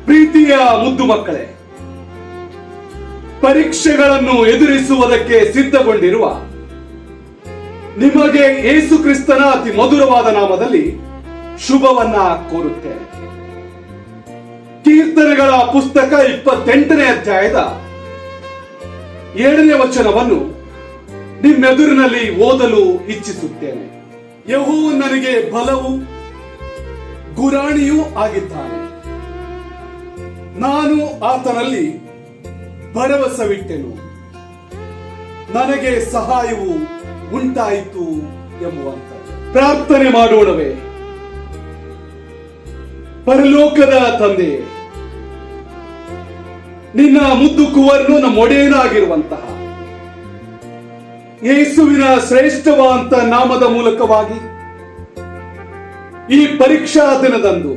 ಪ್ರೀತಿಯ ಮುದ್ದು ಮಕ್ಕಳೇ, ಪರೀಕ್ಷೆಗಳನ್ನು ಎದುರಿಸುವುದಕ್ಕೆ ಸಿದ್ಧಗೊಂಡಿರುವ ನಿಮಗೆ ಯೇಸು ಕ್ರಿಸ್ತನ ಅತಿ ಮಧುರವಾದ ನಾಮದಲ್ಲಿ ಶುಭವನ್ನ ಕೋರುತ್ತೇನೆ. ಕೀರ್ತನೆಗಳ ಪುಸ್ತಕ 28ನೇ ಅಧ್ಯಾಯದ 7ನೇ ವಚನವನ್ನು ನಿಮ್ಮೆದುರಿನಲ್ಲಿ ಓದಲು ಇಚ್ಛಿಸುತ್ತೇನೆ. ಯೆಹೋವನು ನನಗೆ ಬಲವೂ ಗುರಾಣಿಯೂ ಆಗಿದ್ದಾನೆ, ನಾನು ಆತನಲ್ಲಿ ಭರವಸವಿಟ್ಟೆನು, ನನಗೆ ಸಹಾಯವು ಉಂಟಾಯಿತು ಎಂಬುವಂಥದ್ದು. ಪ್ರಾರ್ಥನೆ ಮಾಡೋಣವೇ. ಪರಲೋಕದ ತಂದೆಯೇ, ನಿನ್ನ ಮುದ್ದು ಕುವರನು ನಮ್ಮ ಒಡೆಯನಾಗಿರುವಂತಹ ಯೇಸುವಿನ ಶ್ರೇಷ್ಠವಾದ ನಾಮದ ಮೂಲಕವಾಗಿ ಈ ಪರೀಕ್ಷಾ ದಿನದಂದು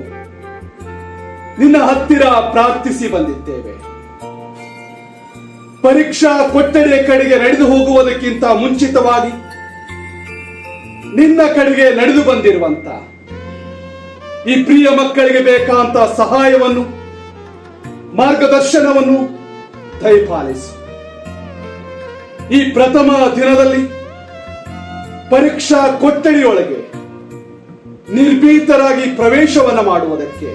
ನಿನ್ನ ಹತ್ತಿರ ಪ್ರಾರ್ಥಿಸಿ ಬಂದಿದ್ದೇವೆ. ಪರೀಕ್ಷಾ ಕೊಠಡಿಯ ಕಡೆಗೆ ನಡೆದು ಹೋಗುವುದಕ್ಕಿಂತ ಮುಂಚಿತವಾಗಿ ನಿನ್ನ ಕಡೆಗೆ ನಡೆದು ಬಂದಿರುವಂತ ಈ ಪ್ರಿಯ ಮಕ್ಕಳಿಗೆ ಬೇಕಾದಂತ ಸಹಾಯವನ್ನು, ಮಾರ್ಗದರ್ಶನವನ್ನು ದಯಪಾಲಿಸಿ. ಈ ಪ್ರಥಮ ದಿನದಲ್ಲಿ ಪರೀಕ್ಷಾ ಕೊಠಡಿಯೊಳಗೆ ನಿರ್ಭೀತರಾಗಿ ಪ್ರವೇಶವನ್ನು ಮಾಡುವುದಕ್ಕೆ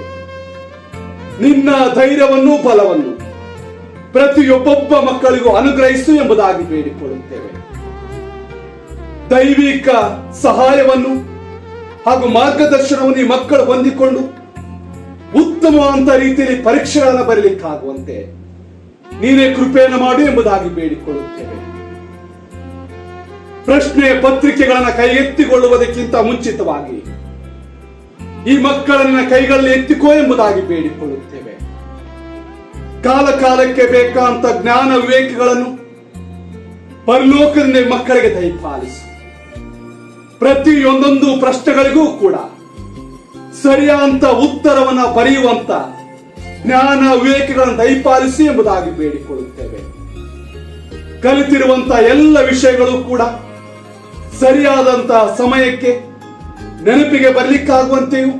ನಿನ್ನ ಧೈರ್ಯವನ್ನು, ಬಲವನ್ನು ಪ್ರತಿಯೊಬ್ಬೊಬ್ಬ ಮಕ್ಕಳಿಗೂ ಅನುಗ್ರಹಿಸು ಎಂಬುದಾಗಿ ಬೇಡಿಕೊಳ್ಳುತ್ತೇವೆ. ದೈವಿಕ ಸಹಾಯವನ್ನು ಹಾಗೂ ಮಾರ್ಗದರ್ಶನವನ್ನು ಈ ಮಕ್ಕಳು ಹೊಂದಿಕೊಂಡು ಉತ್ತಮವಾದ ರೀತಿಯಲ್ಲಿ ಪರೀಕ್ಷೆಗಳನ್ನು ಬರಲಿಕ್ಕಾಗುವಂತೆ ನೀನೇ ಕೃಪೆಯನ್ನು ಮಾಡು ಎಂಬುದಾಗಿ ಬೇಡಿಕೊಳ್ಳುತ್ತೇವೆ. ಪ್ರಶ್ನೆ ಪತ್ರಿಕೆಗಳನ್ನು ಕೈಗೆತ್ತಿಕೊಳ್ಳುವುದಕ್ಕಿಂತ ಮುಂಚಿತವಾಗಿ ಈ ಮಕ್ಕಳನ್ನ ಕೈಗಳಲ್ಲಿ ಎತ್ತಿಕೋ ಎಂಬುದಾಗಿ ಬೇಡಿಕೊಳ್ಳುತ್ತೇವೆ. ಕಾಲ ಕಾಲಕ್ಕೆ ಬೇಕಾದಂತ ಜ್ಞಾನ ವಿವೇಕಗಳನ್ನು ಪರಲೋಕದಿಂದ ಮಕ್ಕಳಿಗೆ ದಯಪಾಲಿಸಿ. ಪ್ರತಿಯೊಂದೊಂದು ಪ್ರಶ್ನೆಗಳಿಗೂ ಕೂಡ ಸರಿಯಾದ ಉತ್ತರವನ್ನ ಬರೆಯುವಂತ ಜ್ಞಾನ ವಿವೇಕಗಳನ್ನು ದಯಪಾಲಿಸಿ ಎಂಬುದಾಗಿ ಬೇಡಿಕೊಳ್ಳುತ್ತೇವೆ. ಕಲಿತಿರುವಂತ ಎಲ್ಲ ವಿಷಯಗಳು ಕೂಡ ಸರಿಯಾದಂತ ಸಮಯಕ್ಕೆ ನೆನಪಿಗೆ ಬರ್ಲಿಕ್ಕಾಗುವಂತೆಯೂ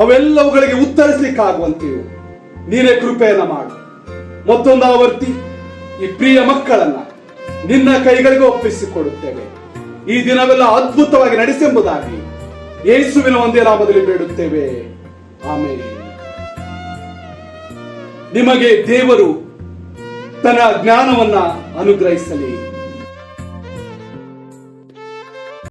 ಅವೆಲ್ಲವುಗಳಿಗೆ ಉತ್ತರಿಸಲಿಕ್ಕಾಗುವಂತೆಯೂ ನೀನೇ ಕೃಪೆಯನ್ನ ಮಾಡು. ಮತ್ತೊಂದು ಆವರ್ತಿ ಈ ಪ್ರಿಯ ಮಕ್ಕಳನ್ನ ನಿನ್ನ ಕೈಗಳಿಗೆ ಒಪ್ಪಿಸಿಕೊಡುತ್ತೇವೆ. ಈ ದಿನವೆಲ್ಲ ಅದ್ಭುತವಾಗಿ ನಡೆಸೆಂಬುದಾಗಿ ಯೇಸುವಿನ ಒಂದೇ ನಾಮದಲ್ಲಿ ಬೇಡುತ್ತೇವೆ, ಆಮೆನ್. ನಿಮಗೆ ದೇವರು ತನ್ನ ಜ್ಞಾನವನ್ನ ಅನುಗ್ರಹಿಸಲಿ.